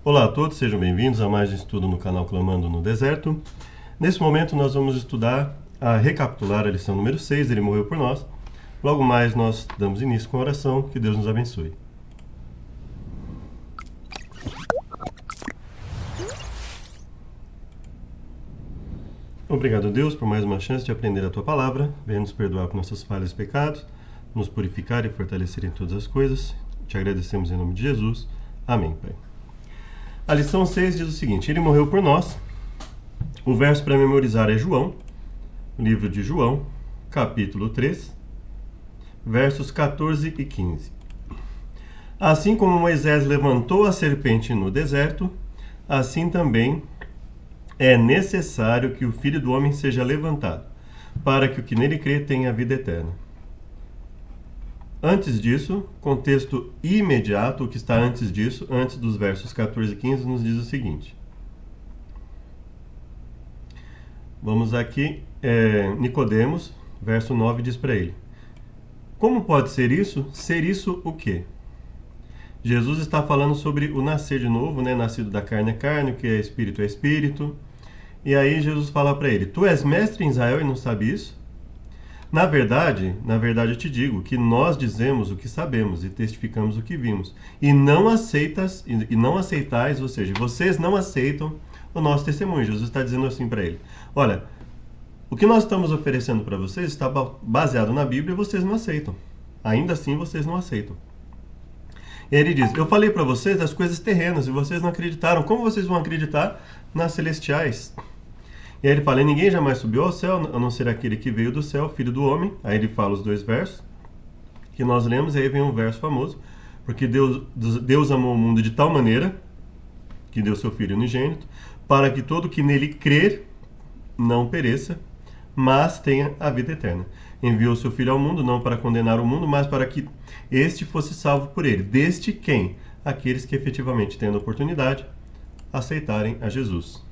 Olá a todos, sejam bem-vindos a mais um estudo no canal Clamando no Deserto. Nesse momento nós vamos recapitular a lição número 6, Ele morreu por nós. Logo mais nós damos início com a oração, que Deus nos abençoe. Obrigado, Deus, por mais uma chance de aprender a Tua Palavra. Venha nos perdoar por nossas falhas e pecados, nos purificar e fortalecer em todas as coisas. Te agradecemos em nome de Jesus. Amém, Pai. A lição 6 diz o seguinte: Ele morreu por nós. O verso para memorizar é João, livro de João, capítulo 3, versos 14 e 15. Assim como Moisés levantou a serpente no deserto, assim também é necessário que o Filho do Homem seja levantado, para que o que nele crê tenha vida eterna. Antes disso, contexto imediato, o que está antes disso, antes dos versos 14 e 15, nos diz o seguinte. Vamos aqui, Nicodemos, verso 9, diz para ele: como pode ser isso? Ser isso o quê? Jesus está falando sobre o nascer de novo, né? Nascido da carne é carne, o que é espírito é espírito. E aí Jesus fala para ele: tu és mestre em Israel e não sabe isso? Na verdade eu te digo que nós dizemos o que sabemos e testificamos o que vimos. E não aceitais, ou seja, vocês não aceitam o nosso testemunho. Jesus está dizendo assim para ele: olha, o que nós estamos oferecendo para vocês está baseado na Bíblia e vocês não aceitam. Ainda assim vocês não aceitam. E ele diz: eu falei para vocês das coisas terrenas e vocês não acreditaram. Como vocês vão acreditar nas celestiais? E aí ele fala: e ninguém jamais subiu ao céu, a não ser aquele que veio do céu, Filho do Homem. Aí ele fala os dois versos que nós lemos, e aí vem um verso famoso: porque Deus amou o mundo de tal maneira que deu seu Filho unigênito, para que todo que nele crer não pereça, mas tenha a vida eterna. Enviou seu Filho ao mundo, não para condenar o mundo, mas para que este fosse salvo por ele. Deste quem? Aqueles que efetivamente, tendo a oportunidade, aceitarem a Jesus.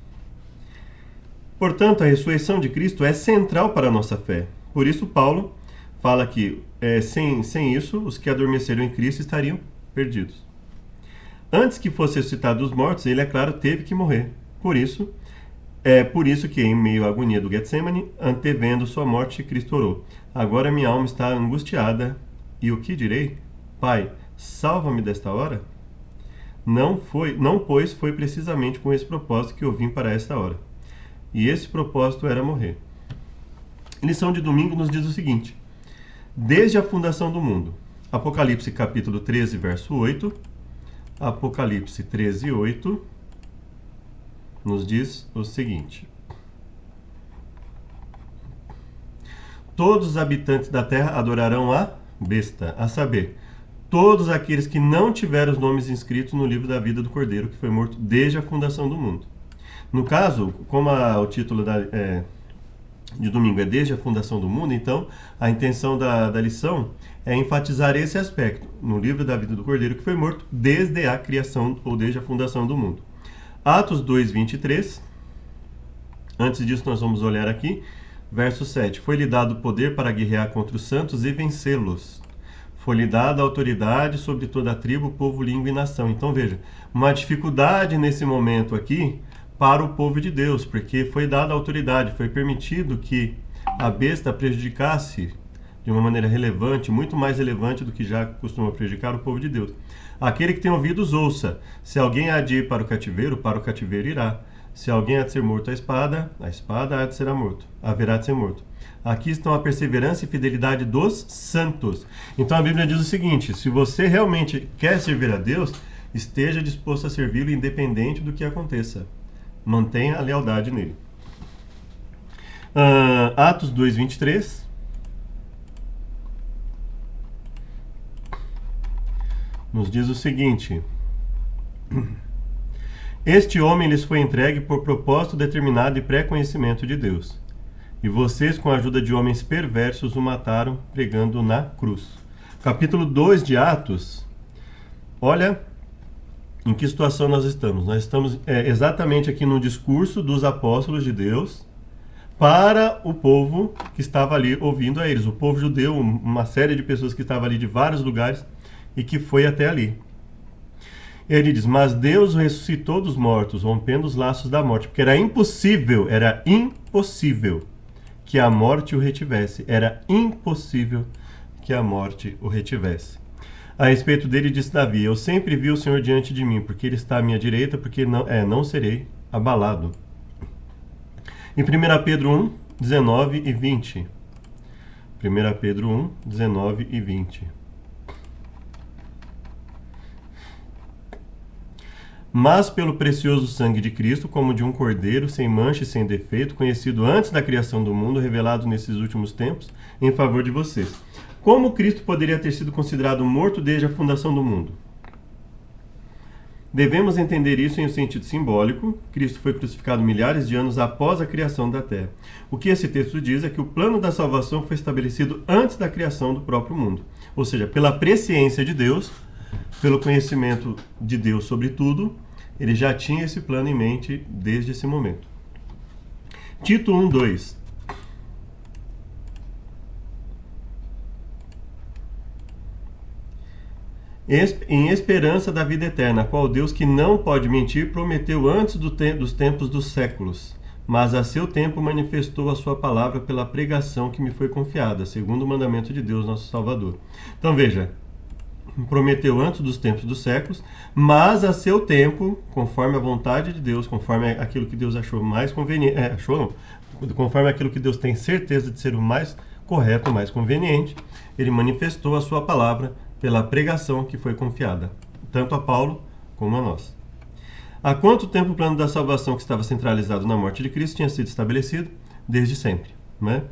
Portanto, a ressurreição de Cristo é central para a nossa fé. Por isso, Paulo fala que, sem isso, os que adormeceram em Cristo estariam perdidos. Antes que fosse ressuscitado dos mortos, ele, é claro, teve que morrer. Por isso que, em meio à agonia do Getsemane, antevendo sua morte, Cristo orou: agora minha alma está angustiada, e o que direi? Pai, salva-me desta hora? Não, pois foi precisamente com esse propósito que eu vim para esta hora. E esse propósito era morrer. Lição de domingo nos diz o seguinte: desde a fundação do mundo. Apocalipse capítulo 13, verso 8. Apocalipse 13, 8 nos diz o seguinte: todos os habitantes da terra adorarão a besta, a saber, todos aqueles que não tiveram os nomes inscritos no livro da vida do Cordeiro, que foi morto desde a fundação do mundo. No caso, como o título de domingo é desde a fundação do mundo, então a intenção da lição é enfatizar esse aspecto no livro da vida do Cordeiro, que foi morto desde a criação ou desde a fundação do mundo. Atos 2, 23. Antes disso nós vamos olhar aqui, verso 7. Foi-lhe dado poder para guerrear contra os santos e vencê-los. Foi-lhe dada autoridade sobre toda a tribo, povo, língua e nação. Então veja, uma dificuldade nesse momento aqui para o povo de Deus, porque foi dada autoridade, foi permitido que a besta prejudicasse de uma maneira relevante, muito mais relevante do que já costuma prejudicar o povo de Deus. Aquele que tem ouvidos, ouça. Se alguém há de ir para o cativeiro irá. Se alguém há de ser morto à espada há de ser morto, haverá de ser morto. Aqui estão a perseverança e fidelidade dos santos. Então a Bíblia diz o seguinte: se você realmente quer servir a Deus, esteja disposto a servi-lo independente do que aconteça. Mantenha a lealdade nele. Atos 2, 23. Nos diz o seguinte: este homem lhes foi entregue por propósito determinado e pré-conhecimento de Deus. E vocês, com a ajuda de homens perversos, o mataram pregando na cruz. Capítulo 2 de Atos. Olha em que situação nós estamos. Nós estamos exatamente aqui no discurso dos apóstolos de Deus para o povo que estava ali ouvindo a eles. O povo judeu, uma série de pessoas que estavam ali de vários lugares e que foi até ali. Ele diz, mas Deus o ressuscitou dos mortos, rompendo os laços da morte, porque era impossível que a morte o retivesse. Era impossível que a morte o retivesse. A respeito dele disse Davi, eu sempre vi o Senhor diante de mim, porque ele está à minha direita, porque não serei abalado. Em 1 Pedro 1, 19 e 20. 1 Pedro 1, 19 e 20. Mas pelo precioso sangue de Cristo, como de um cordeiro, sem mancha e sem defeito, conhecido antes da criação do mundo, revelado nesses últimos tempos, em favor de vocês. Como Cristo poderia ter sido considerado morto desde a fundação do mundo? Devemos entender isso em um sentido simbólico. Cristo foi crucificado milhares de anos após a criação da Terra. O que esse texto diz é que o plano da salvação foi estabelecido antes da criação do próprio mundo. Ou seja, pela presciência de Deus, pelo conhecimento de Deus sobre tudo, ele já tinha esse plano em mente desde esse momento. Tito 1, 2. Em esperança da vida eterna, a qual Deus, que não pode mentir, prometeu antes dos tempos dos séculos, mas a seu tempo manifestou a sua palavra pela pregação que me foi confiada, segundo o mandamento de Deus, nosso Salvador. Então veja, prometeu antes dos tempos dos séculos, mas a seu tempo, conforme a vontade de Deus, conforme aquilo que Deus achou mais conveniente, conforme aquilo que Deus tem certeza de ser o mais correto, o mais conveniente, ele manifestou a sua palavra pela pregação que foi confiada, tanto a Paulo como a nós. Há quanto tempo o plano da salvação que estava centralizado na morte de Cristo tinha sido estabelecido? Desde sempre, né?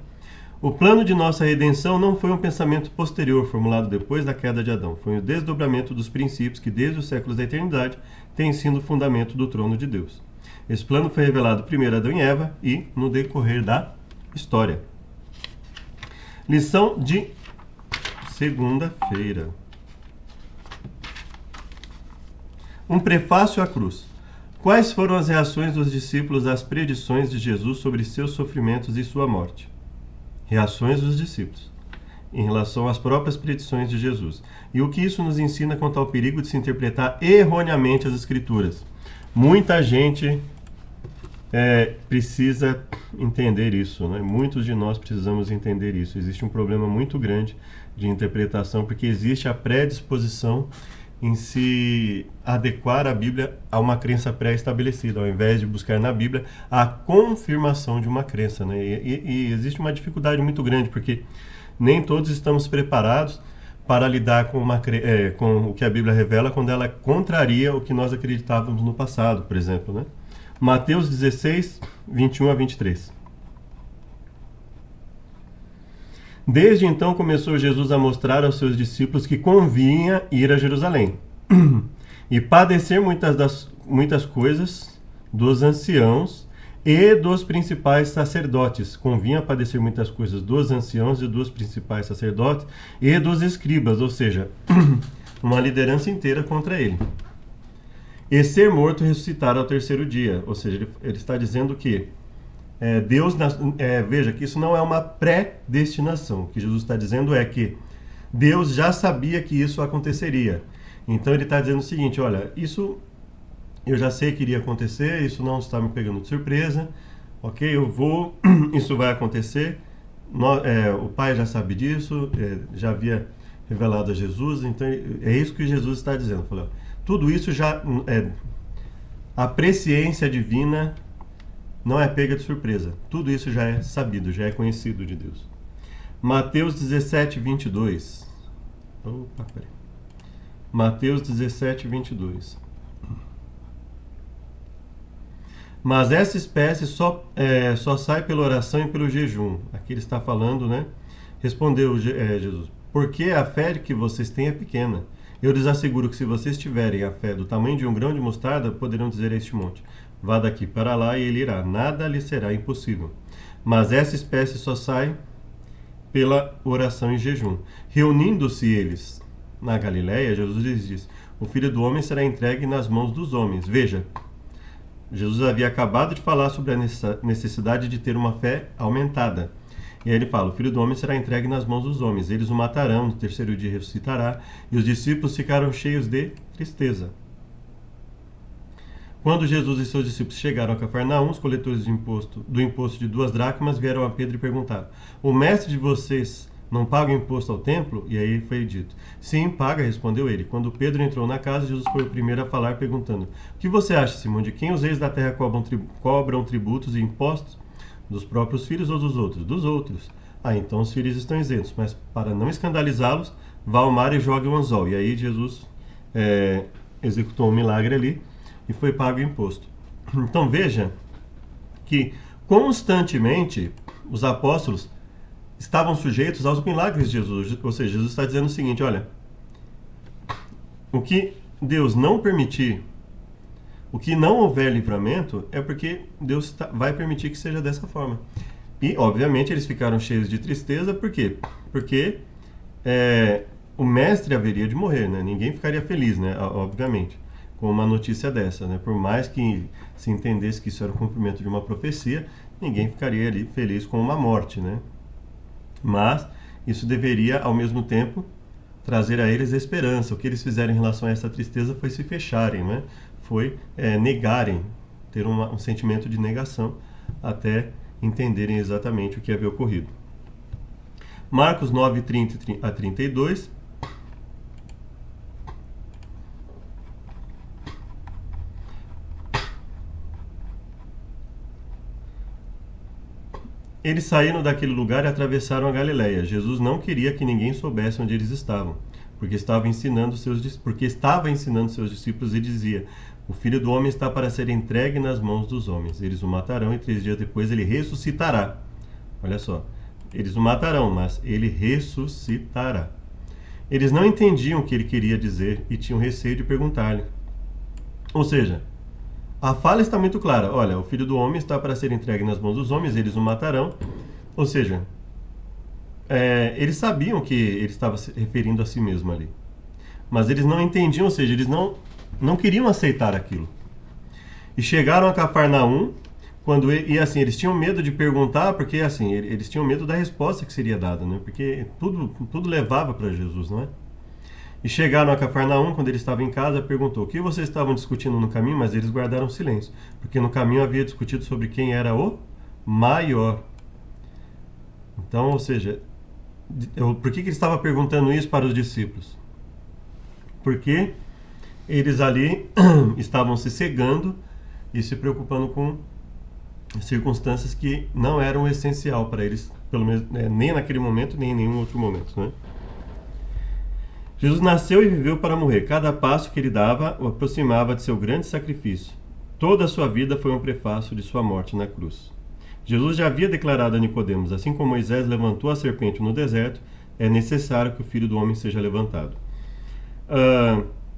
O plano de nossa redenção não foi um pensamento posterior, formulado depois da queda de Adão. Foi o desdobramento dos princípios que, desde os séculos da eternidade, têm sido o fundamento do trono de Deus. Esse plano foi revelado primeiro a Adão e Eva e no decorrer da história. Lição de segunda-feira. Um prefácio à cruz. Quais foram as reações dos discípulos às predições de Jesus sobre seus sofrimentos e sua morte? Reações dos discípulos em relação às próprias predições de Jesus. E o que isso nos ensina quanto ao perigo de se interpretar erroneamente as Escrituras? Muita gente precisa entender isso, né? Muitos de nós precisamos entender isso. Existe um problema muito grande de interpretação, porque existe a predisposição em se adequar a Bíblia a uma crença pré-estabelecida, ao invés de buscar na Bíblia a confirmação de uma crença, né? E existe uma dificuldade muito grande, porque nem todos estamos preparados para lidar com o que a Bíblia revela quando ela contraria o que nós acreditávamos no passado, por exemplo, né? Mateus 16, 21 a 23. Desde então começou Jesus a mostrar aos seus discípulos que convinha ir a Jerusalém e padecer muitas coisas dos anciãos e dos principais sacerdotes. Convinha padecer muitas coisas dos anciãos e dos principais sacerdotes e dos escribas, ou seja, uma liderança inteira contra ele. E ser morto e ressuscitar ao terceiro dia. Ou seja, ele está dizendo que veja que isso não é uma predestinação. O que Jesus está dizendo é que Deus já sabia que isso aconteceria. Então ele está dizendo o seguinte, olha, isso eu já sei que iria acontecer, isso não está me pegando de surpresa, ok? Isso vai acontecer, o Pai já sabe disso, já havia revelado a Jesus, então é isso que Jesus está dizendo. Falou, tudo isso já, a presciência divina não é pega de surpresa. Tudo isso já é sabido, já é conhecido de Deus. Mateus 17, 22. Mateus 17, 22. Mas essa espécie só sai pela oração e pelo jejum. Aqui ele está falando, né? Respondeu Jesus, porque a fé que vocês têm é pequena. Eu lhes asseguro que se vocês tiverem a fé do tamanho de um grão de mostarda, poderão dizer a este monte, vá daqui para lá e ele irá. Nada lhe será impossível. Mas essa espécie só sai pela oração e jejum. Reunindo-se eles na Galiléia, Jesus lhes diz, o Filho do Homem será entregue nas mãos dos homens. Veja, Jesus havia acabado de falar sobre a necessidade de ter uma fé aumentada. E aí ele fala, o Filho do Homem será entregue nas mãos dos homens. Eles o matarão, no terceiro dia ressuscitará. E os discípulos ficaram cheios de tristeza. Quando Jesus e seus discípulos chegaram a Cafarnaum, os coletores do imposto de 2 dracmas vieram a Pedro e perguntaram: o mestre de vocês não paga o imposto ao templo? E aí foi dito: sim, paga, respondeu ele. Quando Pedro entrou na casa, Jesus foi o primeiro a falar, perguntando: o que você acha, Simão, de quem os reis da terra cobram tributos e impostos? Dos próprios filhos ou dos outros? Dos outros. Ah, então os filhos estão isentos, mas para não escandalizá-los, vá ao mar e jogue o anzol. E aí Jesus executou um milagre ali e foi pago o imposto. Então veja que constantemente os apóstolos estavam sujeitos aos milagres de Jesus. Ou seja, Jesus está dizendo o seguinte: olha, o que Deus não permitir, o que não houver livramento, é porque Deus vai permitir que seja dessa forma. E, obviamente, eles ficaram cheios de tristeza. Por quê? Porque o mestre haveria de morrer, né? Ninguém ficaria feliz, né? Obviamente, com uma notícia dessa, né? Por mais que se entendesse que isso era o cumprimento de uma profecia, ninguém ficaria ali feliz com uma morte, né? Mas isso deveria, ao mesmo tempo, trazer a eles esperança. O que eles fizeram em relação a essa tristeza foi se fecharem, né? Foi negarem, ter um sentimento de negação, até entenderem exatamente o que havia ocorrido. Marcos 9, 30 a 32. Eles saíram daquele lugar e atravessaram a Galileia. Jesus não queria que ninguém soubesse onde eles estavam, porque estava ensinando seus discípulos e dizia: o Filho do Homem está para ser entregue nas mãos dos homens. Eles o matarão e 3 dias depois ele ressuscitará. Olha só, eles o matarão, mas ele ressuscitará. Eles não entendiam o que ele queria dizer e tinham receio de perguntar-lhe. Ou seja, a fala está muito clara. Olha, o Filho do Homem está para ser entregue nas mãos dos homens, eles o matarão. Ou seja, eles sabiam que ele estava se referindo a si mesmo ali. Mas eles não entendiam, ou seja, eles não queriam aceitar aquilo. E chegaram a Cafarnaum, e assim, eles tinham medo de perguntar, porque assim, eles tinham medo da resposta que seria dada, né? Porque tudo levava para Jesus, não é? E chegaram a Cafarnaum, quando ele estava em casa, perguntou: o que vocês estavam discutindo no caminho? Mas eles guardaram silêncio, porque no caminho havia discutido sobre quem era o maior. Então, ou seja, por que ele estava perguntando isso para os discípulos? Porque eles ali estavam se cegando e se preocupando com circunstâncias que não eram essencial para eles, pelo menos nem naquele momento, nem em nenhum outro momento, né? Jesus nasceu e viveu para morrer. Cada passo que ele dava o aproximava de seu grande sacrifício. Toda a sua vida foi um prefácio de sua morte na cruz. Jesus já havia declarado a Nicodemos: assim como Moisés levantou a serpente no deserto, é necessário que o Filho do Homem seja levantado.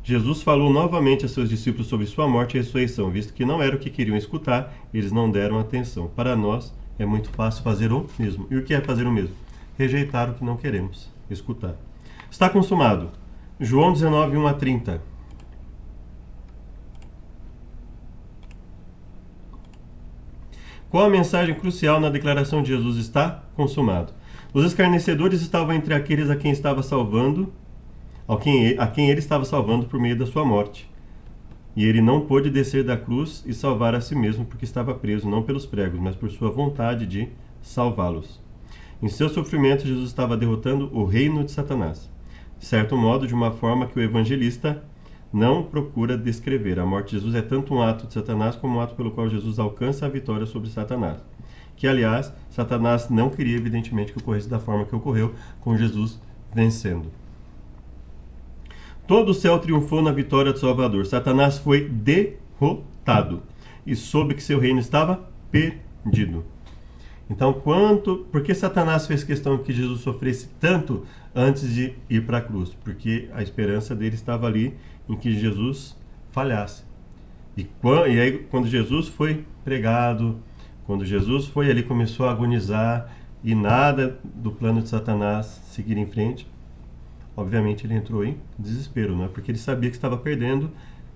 Jesus falou novamente a seus discípulos sobre sua morte e ressurreição, visto que não era o que queriam escutar, eles não deram atenção. Para nós é muito fácil fazer o mesmo. E o que é fazer o mesmo? Rejeitar o que não queremos escutar. Está consumado. João 19, 1 a 30. Qual a mensagem crucial na declaração de Jesus? Está consumado. Os escarnecedores estavam entre aqueles a quem estava salvando, a quem ele estava salvando por meio da sua morte. E ele não pôde descer da cruz e salvar a si mesmo, porque estava preso não pelos pregos, mas por sua vontade de salvá-los. Em seu sofrimento, Jesus estava derrotando o reino de Satanás. De certo modo, de uma forma que o evangelista não procura descrever. A morte de Jesus é tanto um ato de Satanás como um ato pelo qual Jesus alcança a vitória sobre Satanás. Que, aliás, Satanás não queria, evidentemente, que ocorresse da forma que ocorreu, com Jesus vencendo. Todo o céu triunfou na vitória do Salvador. Satanás foi derrotado e soube que seu reino estava perdido. Então, por que Satanás fez questão que Jesus sofresse tanto antes de ir para a cruz? Porque a esperança dele estava ali em que Jesus falhasse. E aí, quando Jesus foi pregado, quando Jesus foi ali, começou a agonizar e nada do plano de Satanás seguir em frente, obviamente ele entrou em desespero, né? Porque ele sabia que estava perdendo,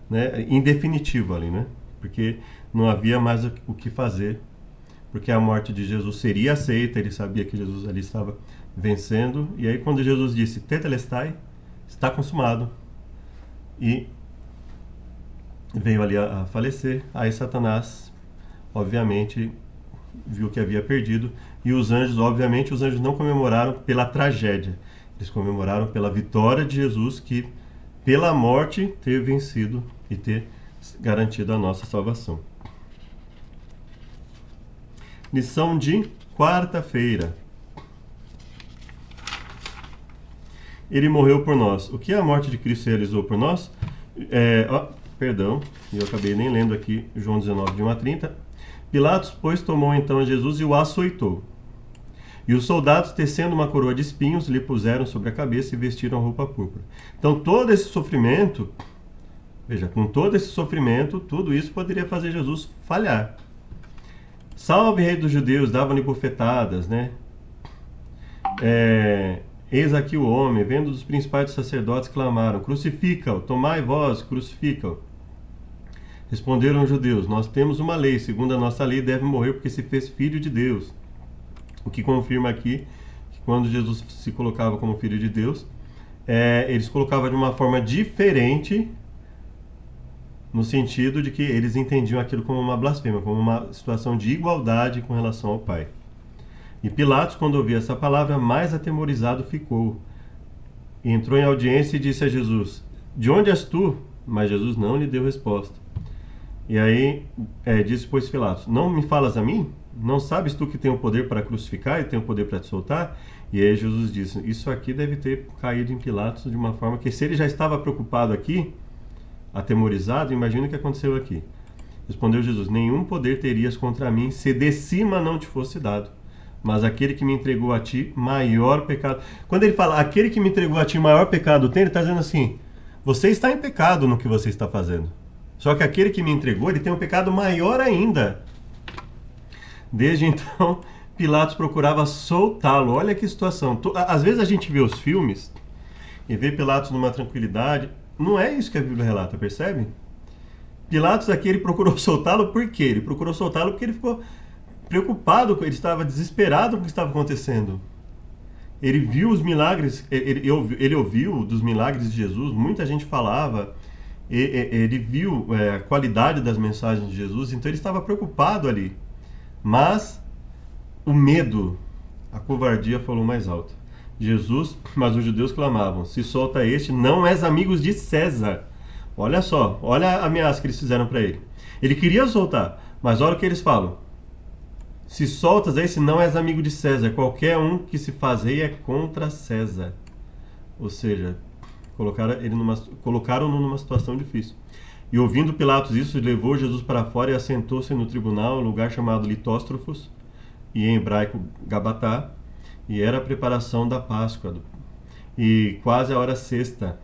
né, em definitivo ali, né? Porque não havia mais o que fazer, porque a morte de Jesus seria aceita, ele sabia que Jesus ali estava vencendo. E aí quando Jesus disse tetelestai, está consumado, e veio ali a falecer. Aí Satanás, obviamente, viu que havia perdido. E os anjos, obviamente, os anjos não comemoraram pela tragédia. Eles comemoraram pela vitória de Jesus, que pela morte ter vencido e ter garantido a nossa salvação. Lição de quarta-feira. Ele morreu por nós. O que a morte de Cristo realizou por nós? Perdão, eu acabei nem lendo aqui João 19, de 1 a 30. Pilatos, pois, tomou então Jesus e o açoitou. E os soldados, tecendo uma coroa de espinhos, lhe puseram sobre a cabeça e vestiram a roupa púrpura. Então, todo esse sofrimento, veja, com todo esse sofrimento, tudo isso poderia fazer Jesus falhar. Salve, rei dos judeus, davam-lhe bofetadas, né? Eis aqui o homem, vendo os principais dos sacerdotes, clamaram: crucifica-o, tomai vós, crucifica-o. Responderam os judeus: nós temos uma lei, segundo a nossa lei deve morrer porque se fez filho de Deus. O que confirma aqui que quando Jesus se colocava como filho de Deus, eles colocavam de uma forma diferente, no sentido de que eles entendiam aquilo como uma blasfêmia, como uma situação de igualdade com relação ao Pai. E Pilatos, quando ouviu essa palavra, mais atemorizado ficou. E entrou em audiência e disse a Jesus: de onde és tu? Mas Jesus não lhe deu resposta. E aí disse, pois, Pilatos: não me falas a mim? Não sabes tu que tem o poder para crucificar e tem o poder para te soltar? E aí Jesus disse: isso aqui deve ter caído em Pilatos de uma forma que, se ele já estava preocupado aqui, atemorizado, imagina o que aconteceu aqui. Respondeu Jesus: nenhum poder terias contra mim se de cima não te fosse dado. Mas aquele que me entregou a ti, maior pecado. Quando ele fala aquele que me entregou a ti, maior pecado tem, ele está dizendo assim: você está em pecado no que você está fazendo. Só que aquele que me entregou, ele tem um pecado maior ainda. Desde então, Pilatos procurava soltá-lo. Olha que situação. Às vezes a gente vê os filmes e vê Pilatos numa tranquilidade. Não é isso que a Bíblia relata, percebe? Pilatos aqui, ele procurou soltá-lo por quê? Ele procurou soltá-lo porque ele ficou preocupado, ele estava desesperado com o que estava acontecendo. Ele viu os milagres, ele ouviu dos milagres de Jesus, muita gente falava, ele viu a qualidade das mensagens de Jesus, então ele estava preocupado ali. Mas o medo, a covardia falou mais alto. Mas os judeus clamavam: se solta este, não és amigos de César. Olha só, olha a ameaça que eles fizeram para ele. Ele queria soltar, mas olha o que eles falam: se soltas esse, não és amigo de César. Qualquer um que se fazeia é contra César. Ou seja, colocaram-no numa situação difícil. E ouvindo Pilatos isso, levou Jesus para fora e assentou-se no tribunal, um lugar chamado Litóstrofos, e em hebraico Gabatá, e era a preparação da Páscoa, e quase a hora sexta.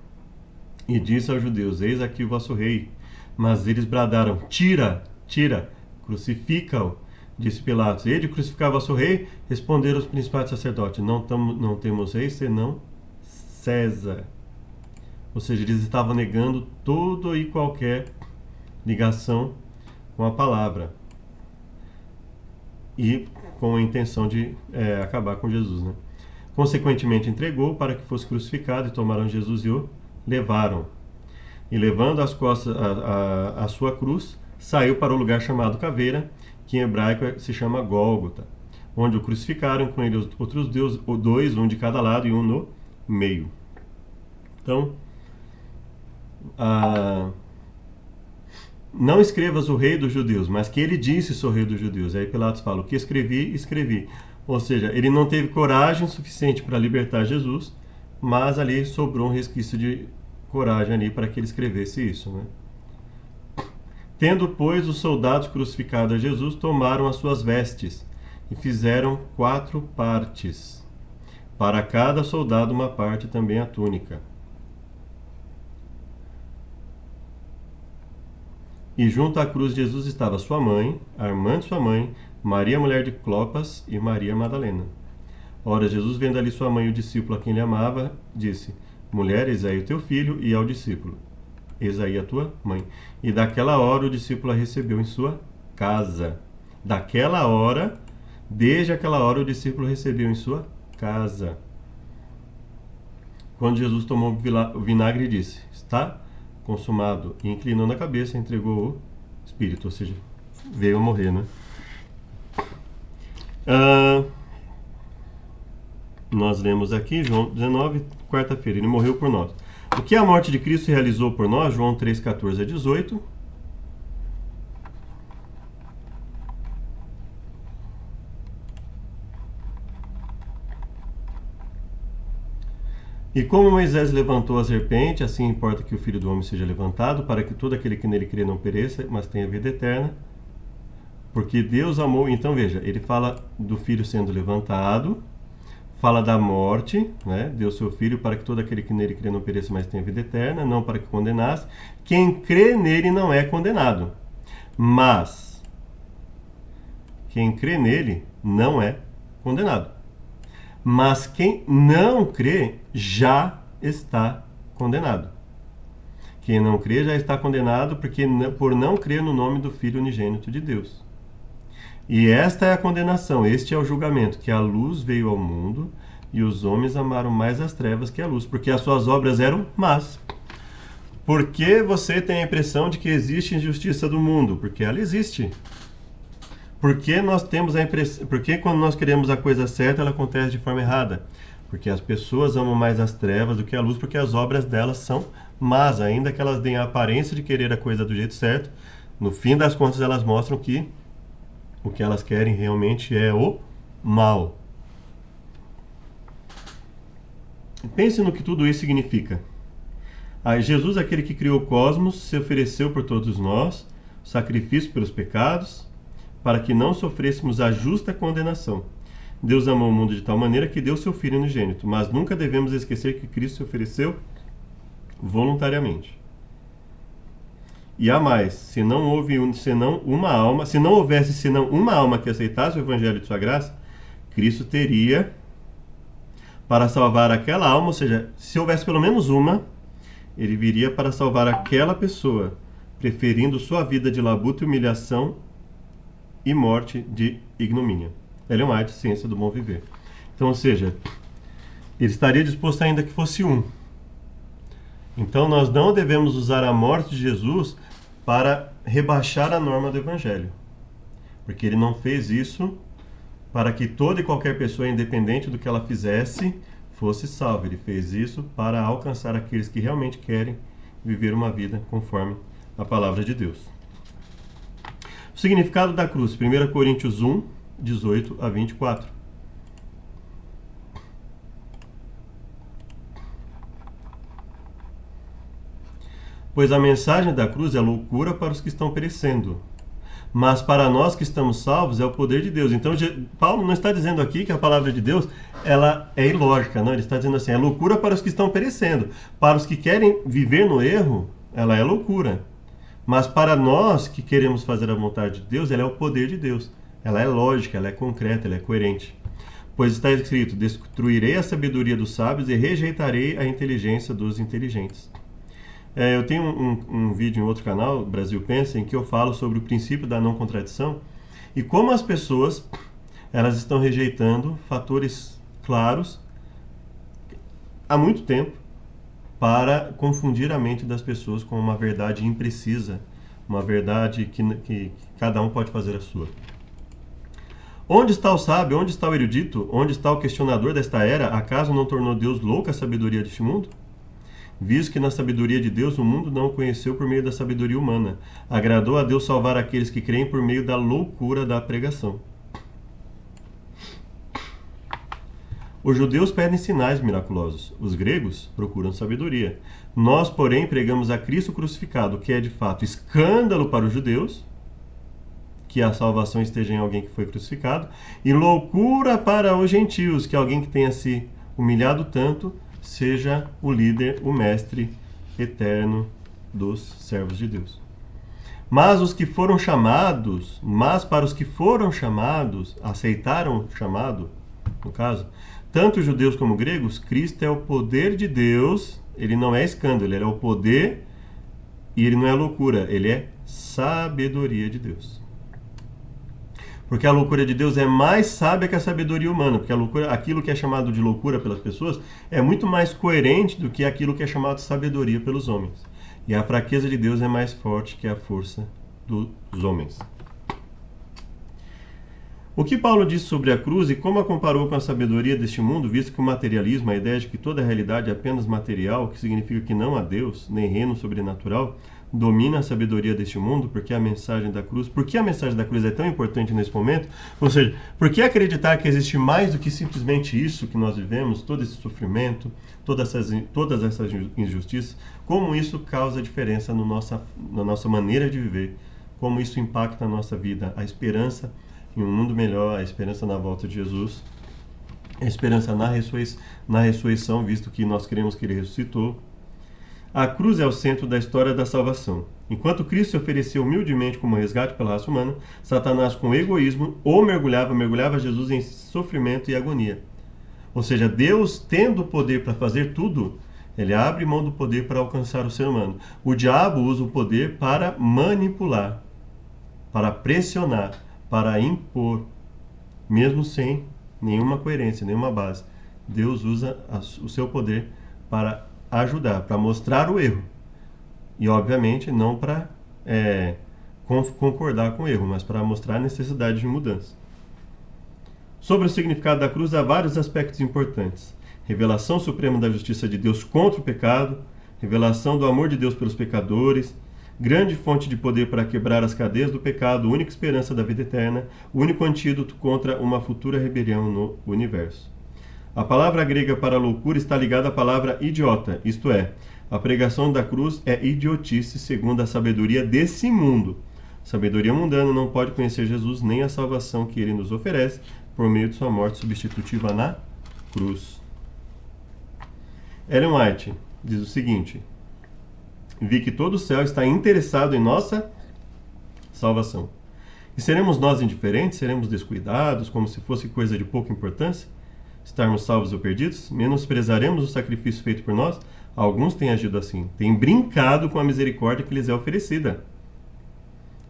E disse aos judeus: eis aqui o vosso rei. Mas eles bradaram: tira, tira, crucifica-o. Disse Pilatos: ele crucificava vosso rei? Responderam os principais sacerdotes: não temos rei senão César. Ou seja, eles estavam negando toda e qualquer ligação com a palavra. E com a intenção de acabar com Jesus, né? Consequentemente, entregou para que fosse crucificado, e tomaram Jesus e o levaram. E levando às costas a sua cruz, saiu para o lugar chamado Caveira, que em hebraico se chama Gólgota, onde o crucificaram, com ele os outros dois, um de cada lado e um no meio. Então, não escrevas o rei dos judeus, mas que ele disse: sou rei dos judeus. Aí Pilatos fala: o que escrevi, escrevi. Ou seja, ele não teve coragem suficiente para libertar Jesus, mas ali sobrou um resquício de coragem ali para que ele escrevesse isso, né? Tendo, pois, os soldados crucificado a Jesus, tomaram as suas vestes e fizeram 4 partes, para cada soldado uma parte, também a túnica. E junto à cruz de Jesus estava sua mãe, a irmã de sua mãe, Maria, mulher de Clopas, e Maria Madalena. Ora, Jesus, vendo ali sua mãe e o discípulo a quem ele amava, disse: mulher, eis aí o teu filho, e ao discípulo: eis aí a tua mãe. E daquela hora o discípulo a recebeu em sua casa. Daquela hora, desde aquela hora, o discípulo recebeu em sua casa. Quando Jesus tomou o vinagre, disse: está consumado, e inclinando a cabeça, entregou o Espírito, ou seja, veio a morrer, né? Nós lemos aqui, João 19, quarta-feira, ele morreu por nós. O que a morte de Cristo realizou por nós, João 3, 14 a 18. E como Moisés levantou a serpente, assim importa que o Filho do Homem seja levantado, para que todo aquele que nele crê não pereça, mas tenha vida eterna. Porque Deus amou... Então veja, ele fala do Filho sendo levantado, fala da morte, né? Deu seu Filho para que todo aquele que nele crê não pereça, mas tenha vida eterna, não para que condenasse. Quem crê nele não é condenado, mas quem crê nele não é condenado. Mas quem não crê já está condenado. Quem não crê já está condenado por não crer no nome do Filho unigênito de Deus. E esta é a condenação, este é o julgamento, que a luz veio ao mundo e os homens amaram mais as trevas que a luz, porque as suas obras eram más. Por que você tem a impressão de que existe injustiça do mundo? Porque ela existe. Porque nós temos a impressão, porque quando nós queremos a coisa certa, ela acontece de forma errada. Porque as pessoas amam mais as trevas do que a luz, porque as obras delas são más, ainda que elas deem a aparência de querer a coisa do jeito certo. No fim das contas, elas mostram que o que elas querem realmente é o mal. Pense no que tudo isso significa. Jesus, aquele que criou o cosmos, se ofereceu por todos nós, sacrifício pelos pecados, para que não sofrêssemos a justa condenação. Deus amou o mundo de tal maneira que deu seu Filho unigênito, mas nunca devemos esquecer que Cristo se ofereceu voluntariamente. E há mais, se não houvesse senão uma alma que aceitasse o evangelho de sua graça, Cristo teria para salvar aquela alma, ou seja, se houvesse pelo menos uma, ele viria para salvar aquela pessoa, preferindo sua vida de labuta e humilhação e morte de ignomínia. Ela é uma arte e ciência do bom viver. Então, ou seja, ele estaria disposto ainda que fosse um. Então, nós não devemos usar a morte de Jesus para rebaixar a norma do Evangelho. Porque ele não fez isso para que toda e qualquer pessoa, independente do que ela fizesse, fosse salva. Ele fez isso para alcançar aqueles que realmente querem viver uma vida conforme a palavra de Deus. O significado da cruz, 1 Coríntios 1, 18 a 24. Pois a mensagem da cruz é loucura para os que estão perecendo, mas para nós que estamos salvos é o poder de Deus. Então, Paulo não está dizendo aqui que a palavra de Deus ela é ilógica, não. Ele está dizendo assim, é loucura para os que estão perecendo. Para os que querem viver no erro, ela é loucura. Mas para nós que queremos fazer a vontade de Deus, ela é o poder de Deus. Ela é lógica, ela é concreta, ela é coerente. Pois está escrito, destruirei a sabedoria dos sábios e rejeitarei a inteligência dos inteligentes. Eu tenho um vídeo em outro canal, Brasil Pensa, em que eu falo sobre o princípio da não contradição e como as pessoas elas estão rejeitando fatores claros há muito tempo para confundir a mente das pessoas com uma verdade imprecisa, uma verdade que cada um pode fazer a sua. Onde está o sábio? Onde está o erudito? Onde está o questionador desta era? Acaso não tornou Deus louca a sabedoria deste mundo? Visto que na sabedoria de Deus o mundo não o conheceu por meio da sabedoria humana. Agradou a Deus salvar aqueles que creem por meio da loucura da pregação. Os judeus pedem sinais miraculosos. Os gregos procuram sabedoria. Nós, porém, pregamos a Cristo crucificado, que é de fato escândalo para os judeus, que a salvação esteja em alguém que foi crucificado, e loucura para os gentios, que alguém que tenha se humilhado tanto seja o líder, o mestre eterno dos servos de Deus. Mas para os que foram chamados, aceitaram o chamado, no caso, tanto judeus como gregos, Cristo é o poder de Deus, ele não é escândalo, ele é o poder e ele não é loucura, ele é sabedoria de Deus. Porque a loucura de Deus é mais sábia que a sabedoria humana. Porque a loucura, aquilo que é chamado de loucura pelas pessoas é muito mais coerente do que aquilo que é chamado de sabedoria pelos homens. e a fraqueza de Deus é mais forte que a força dos homens. O que Paulo disse sobre a cruz e como a comparou com a sabedoria deste mundo, visto que o materialismo, a ideia de que toda a realidade é apenas material, que significa que não há Deus, nem reino sobrenatural, domina a sabedoria deste mundo, por que a mensagem da cruz é tão importante nesse momento? Ou seja, por que acreditar que existe mais do que simplesmente isso que nós vivemos, todo esse sofrimento, todas essas injustiças, como isso causa diferença na nossa maneira de viver, como isso impacta a nossa vida, a esperança em um mundo melhor, a esperança na volta de Jesus, a esperança na ressurreição, visto que nós cremos que Ele ressuscitou. A cruz é o centro da história da salvação. Enquanto Cristo se ofereceu humildemente como resgate pela raça humana, Satanás, com egoísmo, mergulhava Jesus em sofrimento e agonia. Ou seja, Deus, tendo o poder para fazer tudo, Ele abre mão do poder para alcançar o ser humano. O diabo usa o poder para manipular, para pressionar, para impor, mesmo sem nenhuma coerência, nenhuma base. Deus usa o seu poder para ajudar, para mostrar o erro. E, obviamente, não para concordar com o erro, mas para mostrar a necessidade de mudança. Sobre o significado da cruz, há vários aspectos importantes. Revelação suprema da justiça de Deus contra o pecado, revelação do amor de Deus pelos pecadores, grande fonte de poder para quebrar as cadeias do pecado, única esperança da vida eterna, único antídoto contra uma futura rebelião no universo. A palavra grega para loucura está ligada à palavra idiota, isto é, a pregação da cruz é idiotice segundo a sabedoria desse mundo. A sabedoria mundana não pode conhecer Jesus nem a salvação que Ele nos oferece por meio de sua morte substitutiva na cruz. Ellen White diz o seguinte: vi que todo o céu está interessado em nossa salvação. E seremos nós indiferentes? Seremos descuidados, como se fosse coisa de pouca importância? Estarmos salvos ou perdidos? Menosprezaremos o sacrifício feito por nós? Alguns têm agido assim, têm brincado com a misericórdia que lhes é oferecida.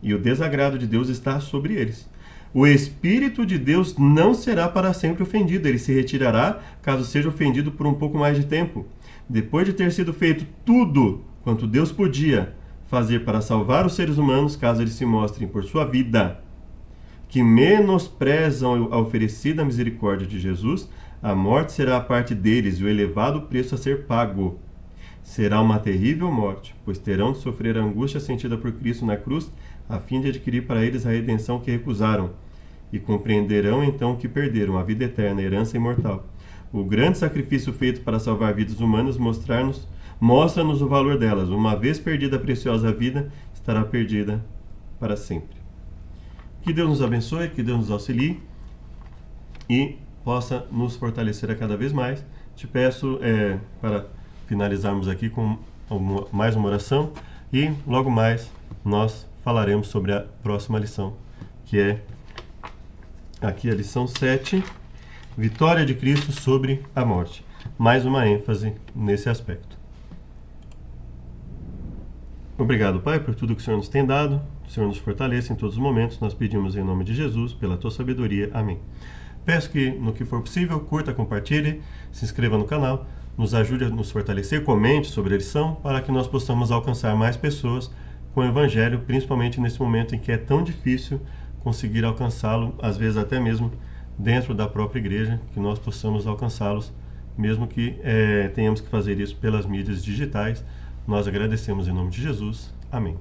E o desagrado de Deus está sobre eles. O Espírito de Deus não será para sempre ofendido, ele se retirará caso seja ofendido por um pouco mais de tempo. Depois de ter sido feito tudo quanto Deus podia fazer para salvar os seres humanos, caso eles se mostrem por sua vida que menosprezam a oferecida misericórdia de Jesus, a morte será a parte deles e o elevado preço a ser pago. Será uma terrível morte, pois terão de sofrer a angústia sentida por Cristo na cruz, a fim de adquirir para eles a redenção que recusaram, e compreenderão então que perderam a vida eterna, a herança imortal. O grande sacrifício feito para salvar vidas humanas mostra-nos o valor delas. Uma vez perdida a preciosa vida, estará perdida para sempre. Que Deus nos abençoe, que Deus nos auxilie e possa nos fortalecer a cada vez mais. Te peço para finalizarmos aqui com mais uma oração e logo mais nós falaremos sobre a próxima lição, que é aqui a lição 7, Vitória de Cristo sobre a morte. Mais uma ênfase nesse aspecto. Obrigado, Pai, por tudo que o Senhor nos tem dado. O Senhor nos fortaleça em todos os momentos. Nós pedimos em nome de Jesus, pela tua sabedoria. Amém. Peço que, no que for possível, curta, compartilhe, se inscreva no canal, nos ajude a nos fortalecer, comente sobre a lição, para que nós possamos alcançar mais pessoas com o Evangelho, principalmente nesse momento em que é tão difícil conseguir alcançá-lo, às vezes até mesmo dentro da própria igreja, que nós possamos alcançá-los, mesmo que tenhamos que fazer isso pelas mídias digitais. Nós agradecemos em nome de Jesus. Amém.